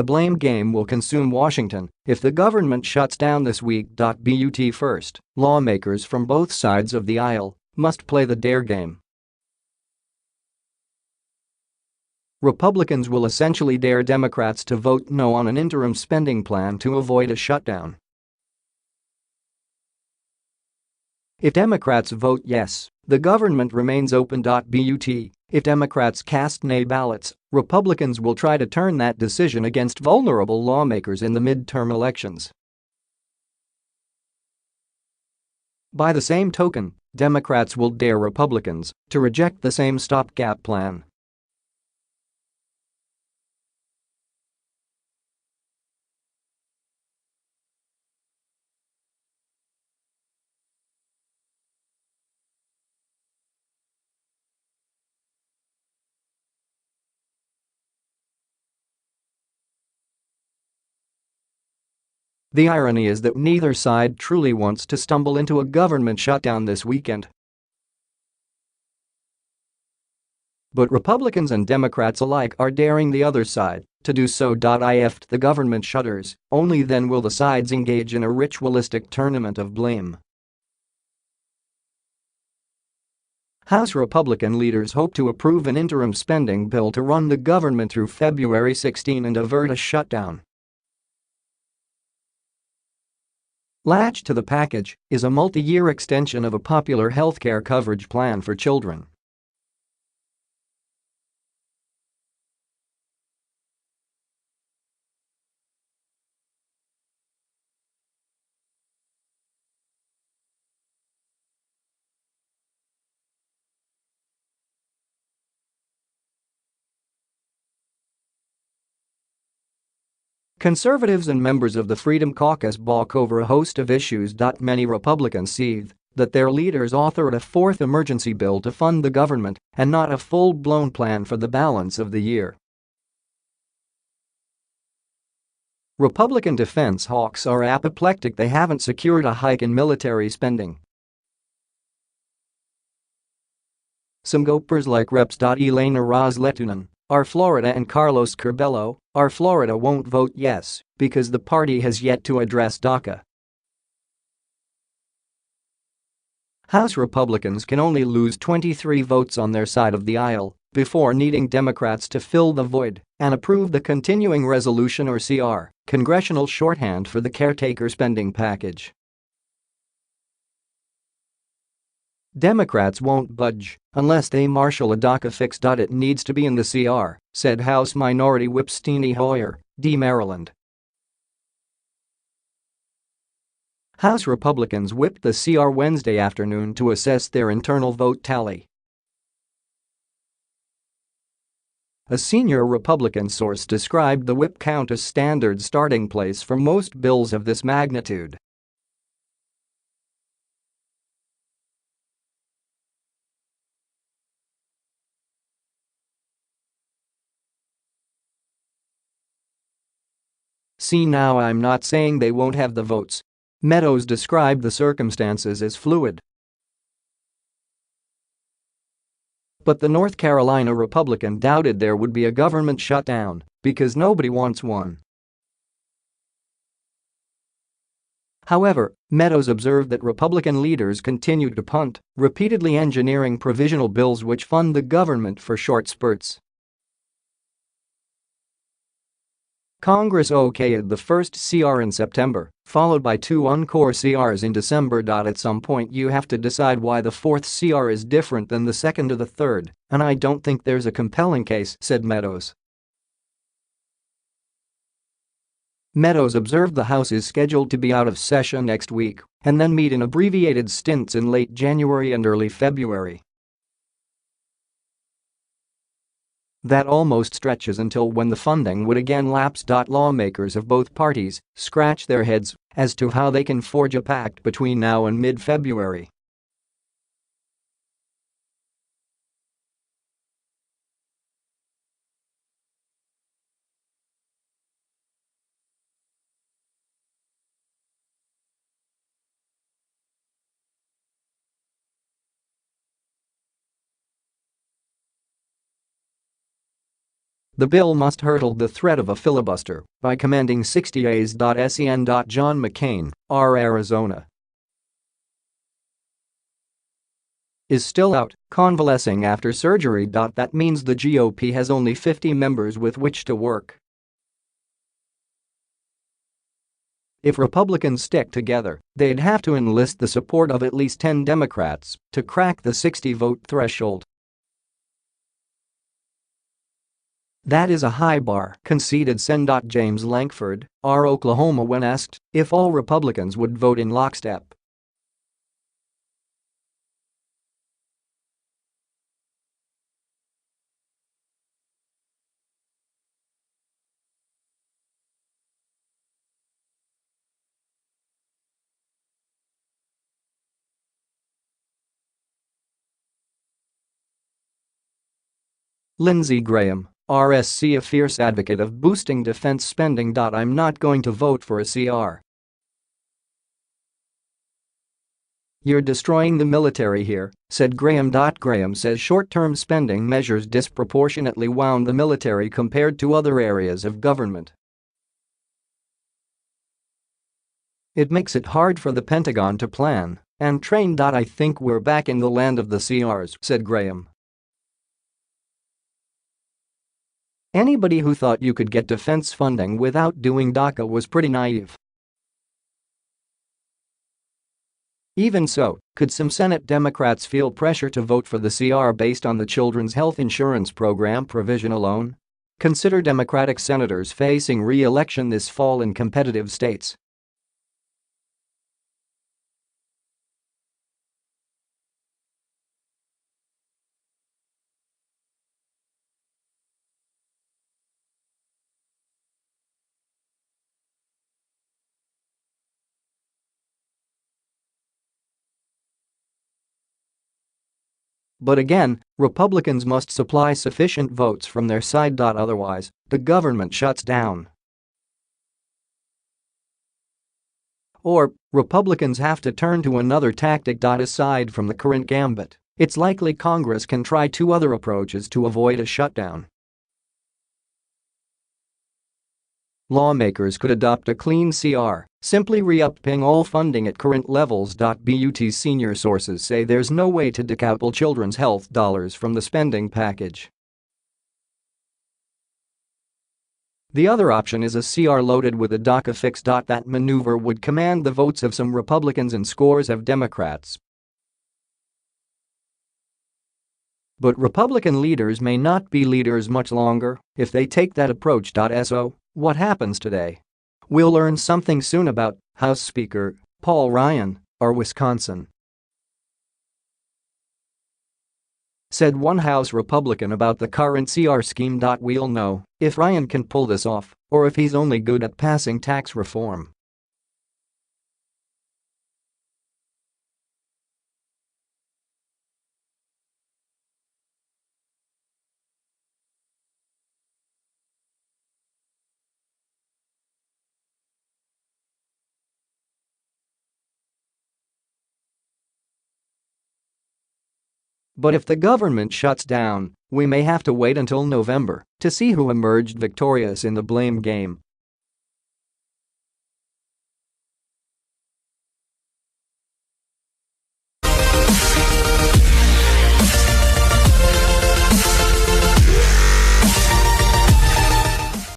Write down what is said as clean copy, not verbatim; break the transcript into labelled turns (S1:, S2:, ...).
S1: A blame game will consume Washington if the government shuts down this week.But first. Lawmakers from both sides of the aisle must play the dare game. Republicans will essentially dare Democrats to vote no on an interim spending plan to avoid a shutdown. If Democrats vote yes, the government remains open.But. If Democrats cast nay ballots, Republicans will try to turn that decision against vulnerable lawmakers in the midterm elections. By the same token, Democrats will dare Republicans to reject the same stopgap plan. The irony is that neither side truly wants to stumble into a government shutdown this weekend. But Republicans and Democrats alike are daring the other side to do so.If the government shutters, only then will the sides engage in a ritualistic tournament of blame. House Republican leaders hope to approve an interim spending bill to run the government through February 16 and avert a shutdown. Latched to the package is a multi-year extension of a popular healthcare coverage plan for children. Conservatives and members of the Freedom Caucus balk over a host of issues. Many Republicans seethe that their leaders authored a fourth emergency bill to fund the government and not a full-blown plan for the balance of the year. Republican defense hawks are apoplectic they haven't secured a hike in military spending. Some gopers like Reps.Ileana Ros-Lehtinen, R-Fla and Carlos Curbelo, R-Fla won't vote yes because the party has yet to address DACA. House Republicans can only lose 23 votes on their side of the aisle before needing Democrats to fill the void and approve the continuing resolution or CR, congressional shorthand for the caretaker spending package. Democrats won't budge unless they marshal a DACA fix. It needs to be in the CR, said House Minority Whip Steny Hoyer, D. Maryland. House Republicans whipped the CR Wednesday afternoon to assess their internal vote tally. A senior Republican source described the whip count as standard starting place for most bills of this magnitude. See now, I'm not saying they won't have the votes. Meadows described the circumstances as fluid. But the North Carolina Republican doubted there would be a government shutdown because nobody wants one. However, Meadows observed that Republican leaders continued to punt, repeatedly engineering provisional bills which fund the government for short spurts. Congress okayed the first CR in September, followed by two encore CRs in December. At some point you have to decide why the fourth CR is different than the second or the third, and I don't think there's a compelling case, said Meadows. Meadows observed the House is scheduled to be out of session next week and then meet in abbreviated stints in late January and early February. That almost stretches until when the funding would again lapse. Lawmakers of both parties scratch their heads as to how they can forge a pact between now and mid-February. The bill must hurdle the threat of a filibuster by commanding 60 A's. Sen. John McCain, R. Arizona, is still out, convalescing after surgery. That means the GOP has only 50 members with which to work. If Republicans stick together, they'd have to enlist the support of at least 10 Democrats to crack the 60-vote threshold. That is a high bar, conceded Sen. James Lankford, R. Oklahoma, when asked if all Republicans would vote in lockstep. Lindsey Graham, R.S.C., a fierce advocate of boosting defense spending. I'm not going to vote for a CR. You're destroying the military here, said Graham. Graham says short-term spending measures disproportionately wound the military compared to other areas of government. It makes it hard for the Pentagon to plan and train. I think we're back in the land of the CRs, said Graham. Anybody who thought you could get defense funding without doing DACA was pretty naive. Even so, could some Senate Democrats feel pressure to vote for the CR based on the Children's Health Insurance Program provision alone? Consider Democratic senators facing re-election this fall in competitive states. But again, Republicans must supply sufficient votes from their side. Otherwise, the government shuts down. Or, Republicans have to turn to another tactic. Aside from the current gambit, it's likely Congress can try two other approaches to avoid a shutdown. Lawmakers could adopt a clean CR, simply re-upping all funding at current levels. But senior sources say there's no way to decouple children's health dollars from the spending package. The other option is a CR loaded with a DACA fix. That maneuver would command the votes of some Republicans and scores of Democrats. But Republican leaders may not be leaders much longer if they take that approach. So, what happens today? We'll learn something soon about House Speaker Paul Ryan, R. Wisconsin. Said one House Republican about the current CR scheme. We'll know if Ryan can pull this off or if he's only good at passing tax reform. But if the government shuts down, we may have to wait until November to see who emerged victorious in the blame game.